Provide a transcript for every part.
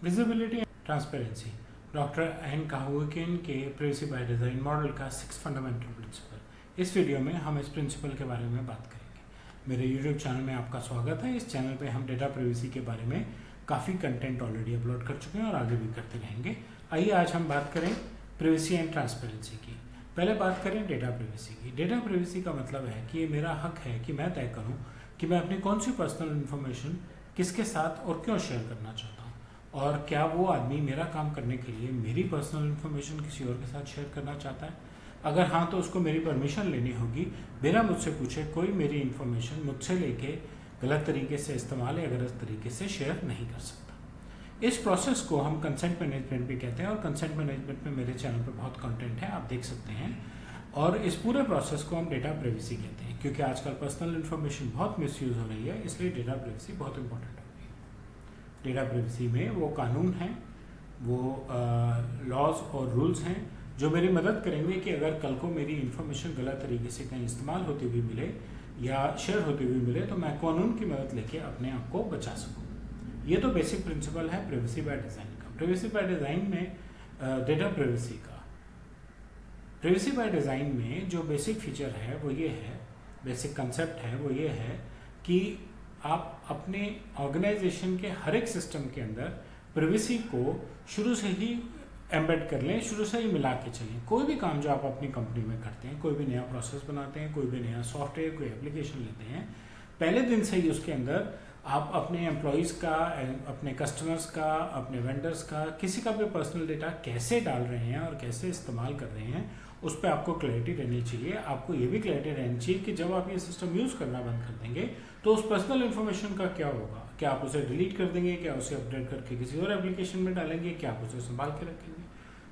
Visibility and transparency, doctor N काहुकिन के privacy by design model का 6 फंडामेंटल प्रिंसिपल। इस वीडियो में हम इस प्रिंसिपल के बारे में बात करेंगे। मेरे यूट्यूब चैनल में आपका स्वागत है। इस चैनल पे हम डेटा प्राइवेसी के बारे में काफ़ी कंटेंट ऑलरेडी अपलोड कर चुके हैं और आगे भी करते रहेंगे। आइए आज हम बात करें प्राइवेसी एंड ट्रांसपेरेंसी की। पहले बात करें डेटा प्राइवेसी की। डेटा प्राइवेसी का मतलब है कि ये मेरा हक है कि मैं तय करूँ कि मैं अपनी कौन सी पर्सनल इन्फॉर्मेशन किसके साथ और क्यों शेयर करना चाहता हूँ, और क्या वो आदमी मेरा काम करने के लिए मेरी पर्सनल इन्फॉर्मेशन किसी और के साथ शेयर करना चाहता है। अगर हाँ, तो उसको मेरी परमिशन लेनी होगी, बिना मुझसे पूछे कोई मेरी इन्फॉर्मेशन मुझसे लेके गलत तरीके से इस्तेमाल या गलत तरीके से शेयर नहीं कर सकता। इस प्रोसेस को हम कंसेंट मैनेजमेंट भी कहते हैं और कंसेंट मैनेजमेंट में मेरे चैनल पर बहुत कंटेंट है, आप देख सकते हैं। और इस पूरे प्रोसेस को हम डेटा प्राइवेसी कहते हैं, क्योंकि आजकल पर्सनल इन्फॉर्मेशन बहुत मिसयूज हो रही है, इसलिए डेटा प्राइवेसी बहुत इंपॉर्टेंट हो रही है। डेटा प्राइवेसी में वो कानून हैं, वो लॉज और रूल्स हैं जो मेरी मदद करेंगे कि अगर कल को मेरी इन्फॉर्मेशन गलत तरीके से कहीं इस्तेमाल होती हुई मिले या शेयर होती हुई मिले तो मैं कानून की मदद लेके अपने आप को बचा सकूँ। ये तो बेसिक प्रिंसिपल है प्राइवेसी बाय डिज़ाइन का। प्राइवेसी बाय डिज़ाइन में डेटा प्राइवेसी का प्राइवेसी बाय डिज़ाइन में जो बेसिक फीचर है वो ये है, बेसिक कंसेप्ट है वो ये है कि आप अपने ऑर्गेनाइजेशन के हर एक सिस्टम के अंदर प्राइवेसी को शुरू से ही एम्बेड कर लें, शुरू से ही मिला के चलें। कोई भी काम जो आप अपनी कंपनी में करते हैं, कोई भी नया प्रोसेस बनाते हैं, कोई भी नया सॉफ्टवेयर, कोई एप्लीकेशन लेते हैं, पहले दिन से ही उसके अंदर आप अपने एम्प्लॉयज़ का, अपने कस्टमर्स का, अपने वेंडर्स का, किसी का भी पर्सनल डेटा कैसे डाल रहे हैं और कैसे इस्तेमाल कर रहे हैं, उस पर आपको क्लैरिटी रहनी चाहिए। आपको ये भी क्लैरिटी रहनी चाहिए कि जब आप ये सिस्टम यूज़ करना बंद कर देंगे तो उस पर्सनल इन्फॉर्मेशन का क्या होगा। क्या आप उसे डिलीट कर देंगे, क्या उसे अपडेट करके किसी और एप्लीकेशन में डालेंगे, क्या आप उसे संभाल के रखेंगे।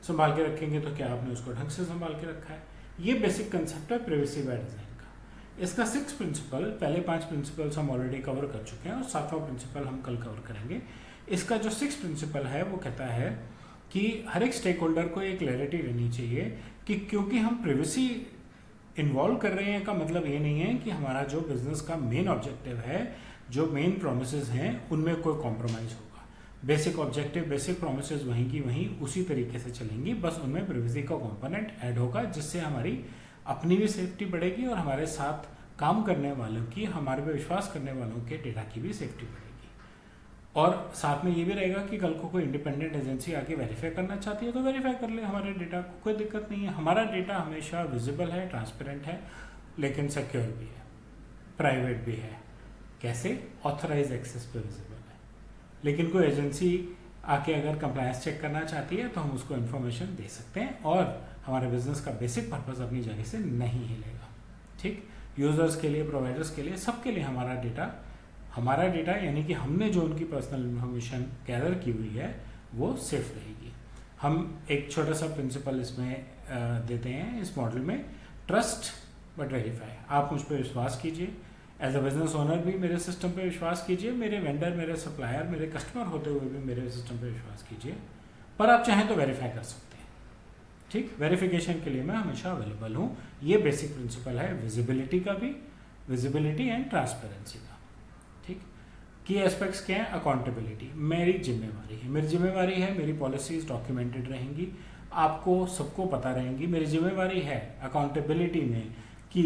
संभाल के रखेंगे तो क्या आपने उसको ढंग से संभाल के रखा है। ये बेसिक कंसेप्ट है प्राइवेसी बाय डिज़ाइन का। इसका 6 प्रिंसिपल, पहले 5 प्रिंसिपल्स हम ऑलरेडी कवर कर चुके हैं और 7वां प्रिंसिपल हम कल कवर करेंगे। इसका जो 6 प्रिंसिपल है वो कहता है कि हर एक स्टेक होल्डर को एक क्लैरिटी रहनी चाहिए कि क्योंकि हम प्राइवेसी इन्वॉल्व कर रहे हैं का मतलब ये नहीं है कि हमारा जो बिजनेस का मेन ऑब्जेक्टिव है, जो मेन प्रोमिसेस हैं, उनमें कोई कॉम्प्रोमाइज़ होगा। बेसिक ऑब्जेक्टिव, बेसिक प्रोमिसेस वहीं की वहीं उसी तरीके से चलेंगी, बस उनमें प्राइवेसी का कॉम्पोनेंट ऐड होगा, जिससे हमारी अपनी भी सेफ्टी बढ़ेगी और हमारे साथ काम करने वालों की, हमारे पे विश्वास करने वालों के डेटा की भी सेफ्टी बढ़ेगी। और साथ में ये भी रहेगा कि कल को कोई इंडिपेंडेंट एजेंसी आके वेरीफाई करना चाहती है तो वेरीफाई कर ले हमारे डेटा को, कोई दिक्कत नहीं है। हमारा डेटा हमेशा विजिबल है, ट्रांसपेरेंट है, लेकिन सिक्योर भी है, प्राइवेट भी है। कैसे? ऑथराइज एक्सेस पे विजिबल है। लेकिन कोई एजेंसी आके अगर कंप्लायंस चेक करना चाहती है तो हम उसको इन्फॉर्मेशन दे सकते हैं और हमारे बिजनेस का बेसिक पर्पस अपनी जगह से नहीं हिलेगा। ठीक, यूजर्स के लिए, प्रोवाइडर्स के लिए, सबके लिए हमारा डेटा यानी कि हमने जो उनकी पर्सनल इन्फॉर्मेशन गैदर की हुई है वो सेफ रहेगी। हम एक छोटा सा प्रिंसिपल इसमें देते हैं इस मॉडल में, ट्रस्ट बट वेरीफाई। आप मुझ पर विश्वास कीजिए, एज अ बिजनेस ओनर भी मेरे सिस्टम पे विश्वास कीजिए, मेरे वेंडर, मेरे सप्लायर, मेरे कस्टमर होते हुए भी मेरे सिस्टम पे विश्वास कीजिए, पर आप चाहें तो वेरीफाई कर सकते हैं। ठीक, वेरिफिकेशन के लिए मैं हमेशा अवेलेबल हूँ। ये बेसिक प्रिंसिपल है विजिबिलिटी का भी, विजिबिलिटी एंड ट्रांसपेरेंसी का। ठीक, की एस्पेक्ट्स क्या है? अकाउंटेबिलिटी, मेरी जिम्मेवारी है, मेरी पॉलिसीज डॉक्यूमेंटेड रहेंगी, आपको सबको पता रहेंगी। मेरी जिम्मेवारी है अकाउंटेबिलिटी में कि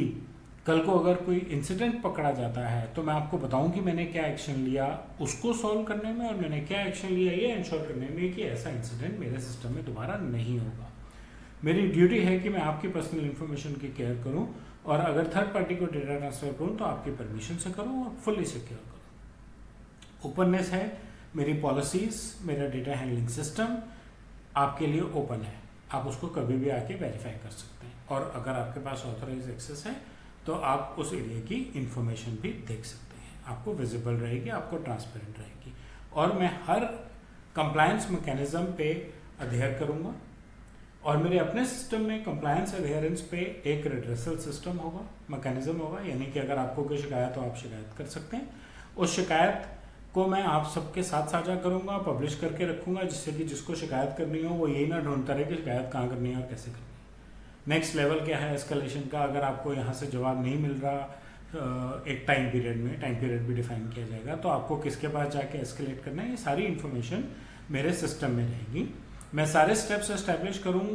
कल को अगर कोई इंसिडेंट पकड़ा जाता है तो मैं आपको बताऊं कि मैंने क्या एक्शन लिया उसको सॉल्व करने में, और मैंने क्या एक्शन लिया ये इंश्योर करने में कि ऐसा इंसिडेंट मेरे सिस्टम में दोबारा नहीं होगा। मेरी ड्यूटी है कि मैं आपकी पर्सनल इन्फॉर्मेशन की केयर करूं, और अगर थर्ड पार्टी को डेटा ट्रांसफर करूं तो आपकी परमिशन से करूं और फुल्ली सिक्योर करूं। ओपननेस है, मेरी पॉलिसीज, मेरा डेटा हैंडलिंग सिस्टम आपके लिए ओपन है, आप उसको कभी भी आके वेरीफाई कर सकते हैं, और अगर आपके पास ऑथराइज एक्सेस है तो आप उस एरिया की इंफॉर्मेशन भी देख सकते हैं। आपको विजिबल रहेगी, आपको ट्रांसपेरेंट रहेगी, और मैं हर कंप्लायंस मैकेनिज्म पे अध्ययन करूंगा, और मेरे अपने सिस्टम में कंप्लायंस अध्ययरेंस पे एक रिड्रेसल सिस्टम होगा, मैकेनिज्म होगा, यानी कि अगर आपको कोई शिकायत हो आप शिकायत कर सकते हैं। उस शिकायत को मैं आप सबके साथ साझा करूंगा, पब्लिश करके रखूंगा, जिससे कि जिसको शिकायत करनी हो वो यही ना ढूंढता रहे कि शिकायत कहाँ करनी है और कैसे करनी है। नेक्स्ट लेवल क्या है एस्केलेशन का, अगर आपको यहाँ से जवाब नहीं मिल रहा एक टाइम पीरियड में, टाइम पीरियड भी डिफाइन किया जाएगा, तो आपको किसके पास जाके एस्केलेट करना है, ये सारी इन्फॉर्मेशन मेरे सिस्टम में रहेगी। मैं सारे स्टेप्स एस्टेब्लिश करूँ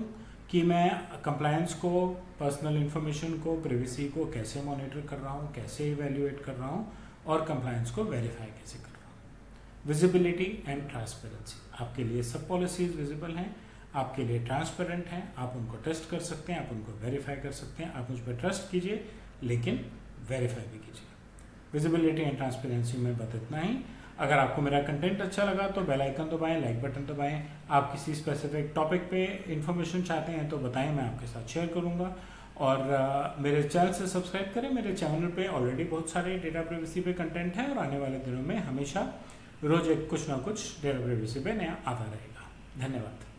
कि मैं कंप्लायंस को, पर्सनल इंफॉर्मेशन को, प्राइवेसी को कैसे मॉनिटर कर रहा हूँ, कैसे इवेल्युएट कर रहा हूँ और कंप्लायंस को वेरीफाई कैसे कर रहा हूँ। विजिबिलिटी एंड ट्रांसपेरेंसी, आपके लिए सब पॉलिसीज विजिबल हैं, आपके लिए ट्रांसपेरेंट हैं, आप उनको टेस्ट कर सकते हैं, आप उनको वेरीफाई कर सकते हैं। आप मुझ पर ट्रस्ट कीजिए लेकिन वेरीफाई भी कीजिए। विजिबिलिटी एंड ट्रांसपेरेंसी में बस इतना ही। अगर आपको मेरा कंटेंट अच्छा लगा तो बेल आइकन दबाएं, लाइक बटन दबाएं। आप किसी स्पेसिफिक टॉपिक पे इन्फॉर्मेशन चाहते हैं तो बताएं, मैं आपके साथ शेयर करूंगा। और मेरे चैनल से सब्सक्राइब करें। मेरे चैनल पे ऑलरेडी बहुत सारे डेटा प्राइवेसी पे कंटेंट है और आने वाले दिनों में हमेशा रोज एक कुछ ना कुछ डेटा प्राइवेसी पे नया आता रहेगा। धन्यवाद।